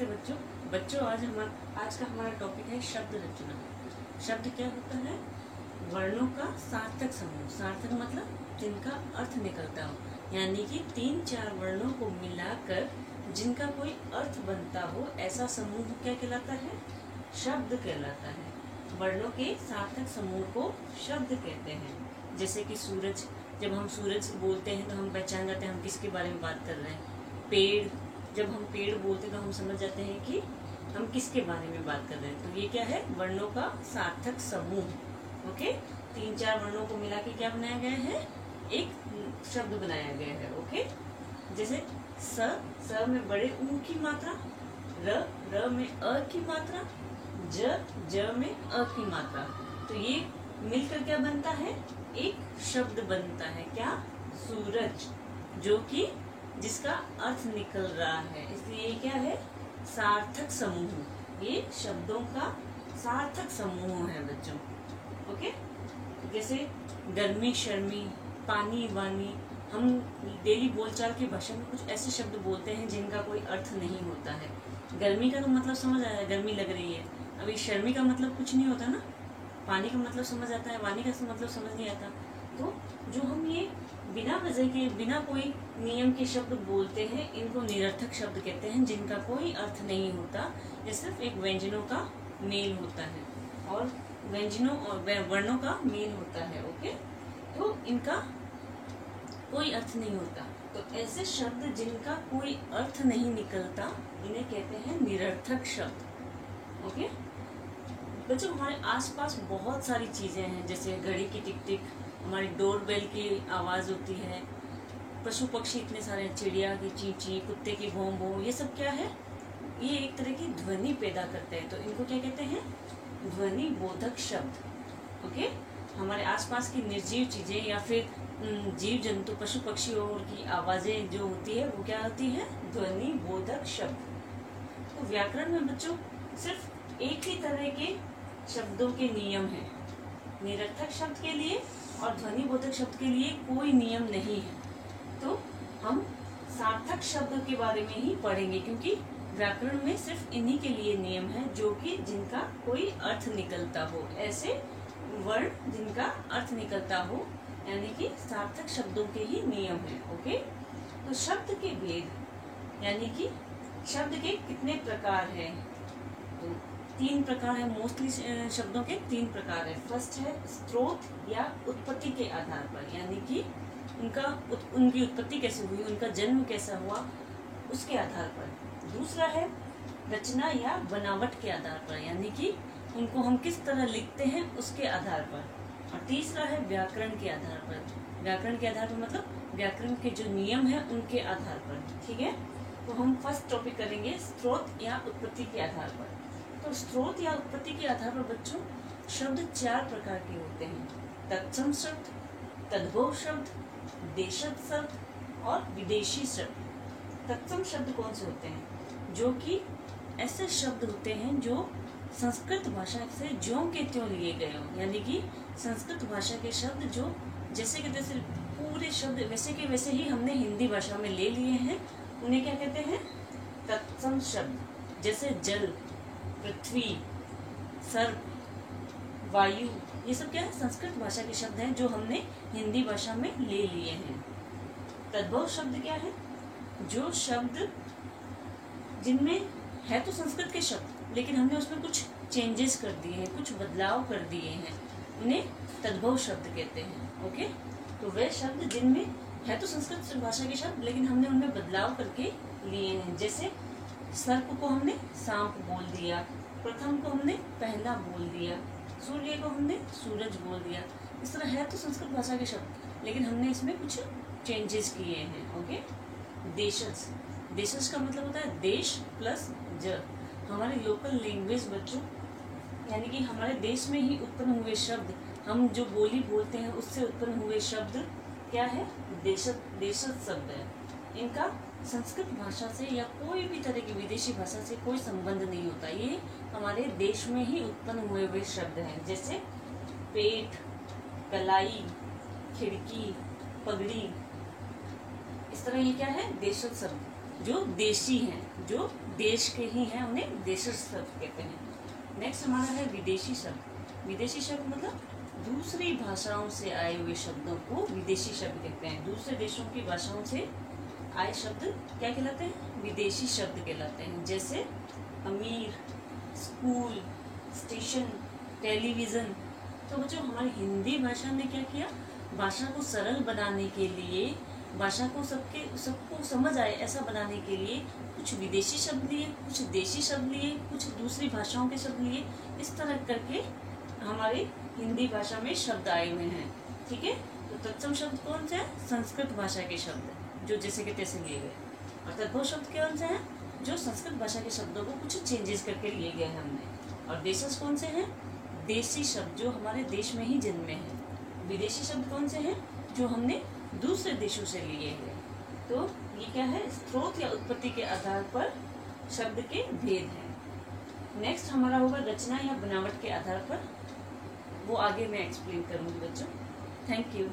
नमस्ते बच्चों। आज का हमारा टॉपिक है शब्द रचना। शब्द क्या होता है? वर्णों का सार्थक समूह। सार्थक मतलब जिनका अर्थ निकलता हो, यानी कि 3-4 वर्णों को मिलाकर जिनका कोई अर्थ बनता हो, ऐसा समूह क्या कहलाता है? शब्द कहलाता है। वर्णों के सार्थक समूह को शब्द कहते हैं। जैसे कि सूरज, जब हम सूरज बोलते हैं तो हम पहचान जाते हैं हम किसके बारे में बात कर रहे हैं। पेड़, जब हम पेड़ बोलते हैं तो हम समझ जाते हैं कि हम किसके बारे में बात कर रहे हैं। तो ये क्या है? वर्णों का सार्थक समूह। ओके, 3-4 वर्णों को मिला के क्या बनाया गया है? एक शब्द बनाया गया है। ओके, जैसे स में बड़े ऊ की मात्रा, र में अ की मात्रा, ज में अ की मात्रा, तो ये मिलकर क्या बनता है? एक शब्द बनता है। क्या? सूरज, जो कि जिसका अर्थ निकल रहा है, इसलिए ये क्या है? सार्थक समूह। ये शब्दों का सार्थक समूह है बच्चों। ओके, जैसे गर्मी, शर्मी, पानी, वानी, हम डेली बोलचाल की भाषा में कुछ ऐसे शब्द बोलते हैं जिनका कोई अर्थ नहीं होता है। गर्मी का तो मतलब समझ आया, गर्मी लग रही है। अभी शर्मी का मतलब कुछ नहीं होता ना। पानी का मतलब समझ आता है, वानी का मतलब समझ नहीं आता। तो जो हम ये बिना वजह के, बिना कोई नियम के शब्द बोलते हैं, इनको निरर्थक शब्द कहते हैं, जिनका कोई अर्थ नहीं होता। ये सिर्फ एक व्यंजनों का मेल होता है और व्यंजनों और वर्णों का मेल होता है। ओके, तो इनका कोई अर्थ नहीं होता। तो ऐसे शब्द जिनका कोई अर्थ नहीं निकलता, इन्हें कहते हैं निरर्थक शब्द। ओके बच्चों, हमारे आसपास बहुत सारी चीजें हैं, जैसे घड़ी की टिक टिक, हमारी डोरबेल की आवाज होती है, पशु पक्षी इतने सारे, चिड़िया की ची ची, कुत्ते की भौं भौं, ये सब क्या है? ये एक तरह की ध्वनि पैदा करते हैं, तो इनको क्या कहते हैं? ध्वनि बोधक शब्द। ओके, हमारे आसपास की निर्जीव चीजें या फिर जीव जंतु, पशु पक्षियों की आवाजें जो होती है, वो क्या होती है? ध्वनि बोधक शब्द। तो व्याकरण में बच्चों सिर्फ एक ही तरह के शब्दों के नियम हैं। निरर्थक शब्द के लिए और ध्वनि बोधक शब्द के लिए कोई नियम नहीं है। तो हम सार्थक शब्द के बारे में ही पढ़ेंगे, क्योंकि व्याकरण में सिर्फ इन्हीं के लिए नियम है, जो कि जिनका कोई अर्थ निकलता हो, ऐसे वर्ण जिनका अर्थ निकलता हो, यानी कि सार्थक शब्दों के ही नियम है। ओके, तो शब्द के भेद, यानी कि शब्द के कितने प्रकार है? तो 3 प्रकार है। मोस्टली शब्दों के 3 प्रकार है। फर्स्ट है स्रोत या उत्पत्ति के आधार पर, यानी कि उनकी उत्पत्ति कैसे हुई, उनका जन्म कैसा हुआ, उसके आधार पर। दूसरा है रचना या बनावट के आधार पर, यानी कि उनको हम किस तरह लिखते हैं उसके आधार पर। और तीसरा है व्याकरण के आधार पर। व्याकरण के आधार पर मतलब व्याकरण के जो नियम है उनके आधार पर। ठीक है, तो हम फर्स्ट टॉपिक करेंगे स्रोत या उत्पत्ति के आधार पर। तो स्रोत या उत्पत्ति के आधार पर बच्चों शब्द 4 प्रकार के होते हैं। तत्सम शब्द, तद्भव शब्द, देशज शब्द और विदेशी शब्द। तत्सम शब्द कौन से होते हैं? जो कि ऐसे शब्द होते हैं जो संस्कृत भाषा से ज्यों के त्यों लिए गए हों, यानी कि संस्कृत भाषा के शब्द जो जैसे के तैसे पूरे शब्द वैसे के वैसे ही हमने हिंदी भाषा में ले लिए हैं, उन्हें क्या कहते हैं? तत्सम शब्द। जैसे जल, पृथ्वी, सर्प, वायु, ये सब क्या है? संस्कृत भाषा के शब्द हैं जो हमने हिंदी भाषा में ले लिए हैं। तद्भव शब्द क्या है? जो शब्द जिनमें है तो संस्कृत के शब्द, लेकिन हमने उसमें कुछ चेंजेस कर दिए हैं, कुछ बदलाव कर दिए हैं, उन्हें तद्भव शब्द कहते हैं। ओके, तो वे शब्द जिनमें है तो संस्कृत भाषा के शब्द, लेकिन हमने उनमें बदलाव करके लिए हैं। जैसे सर्प को हमने सांप बोल दिया, प्रथम को हमने पहला बोल दिया, सूर्य को हमने सूरज बोल दिया। इस तरह है तो संस्कृत भाषा के शब्द, लेकिन हमने इसमें कुछ चेंजेस किए हैं। ओके, देशज, देशज का मतलब होता है देश प्लस ज। हमारी लोकल लैंग्वेज बच्चों, यानी कि हमारे देश में ही उत्पन्न हुए शब्द, हम जो बोली बोलते हैं उससे उत्पन्न हुए शब्द क्या है? देशज शब्द है। इनका संस्कृत भाषा से या कोई भी तरह की विदेशी भाषा से कोई संबंध नहीं होता। ये हमारे देश में ही उत्पन्न हुए शब्द हैं। जैसे पेट, कलाई, खिड़की, पगड़ी, इस तरह ये क्या है? देशज शब्द जो देशी हैं, जो देश के ही हैं उन्हें देशज शब्द कहते हैं। नेक्स्ट हमारा है विदेशी शब्द। विदेशी शब्द मतलब दूसरी भाषाओं से आए हुए शब्दों को विदेशी शब्द कहते हैं। दूसरे देशों की भाषाओं से आए शब्द क्या कहलाते हैं? विदेशी शब्द कहलाते हैं। जैसे अमीर, स्कूल, स्टेशन, टेलीविज़न। तो बच्चों हमारी हिंदी भाषा ने क्या किया, भाषा को सरल बनाने के लिए, भाषा को सबको समझ आए ऐसा बनाने के लिए कुछ विदेशी शब्द लिए, कुछ देशी शब्द लिए, कुछ दूसरी भाषाओं के शब्द लिए। इस तरह करके हमारी हिंदी भाषा में शब्द आए हुए हैं। ठीक है, तो तत्सम शब्द कौन से हैं? संस्कृत भाषा के शब्द जो जैसे के तैसे लिए गए। और तद्भव शब्द कौन से हैं? जो संस्कृत भाषा के शब्दों को कुछ चेंजेस करके लिए गए हैं हमने। और देशज कौन से हैं? देशी शब्द जो हमारे देश में ही जन्मे हैं। विदेशी शब्द कौन से हैं? जो हमने दूसरे देशों से लिए हैं। तो ये क्या है? स्रोत या उत्पत्ति के आधार पर शब्द के भेद हैं। नेक्स्ट हमारा होगा रचना या बनावट के आधार पर। वो आगे मैं एक्सप्लेन करूंगी बच्चों। Thank you.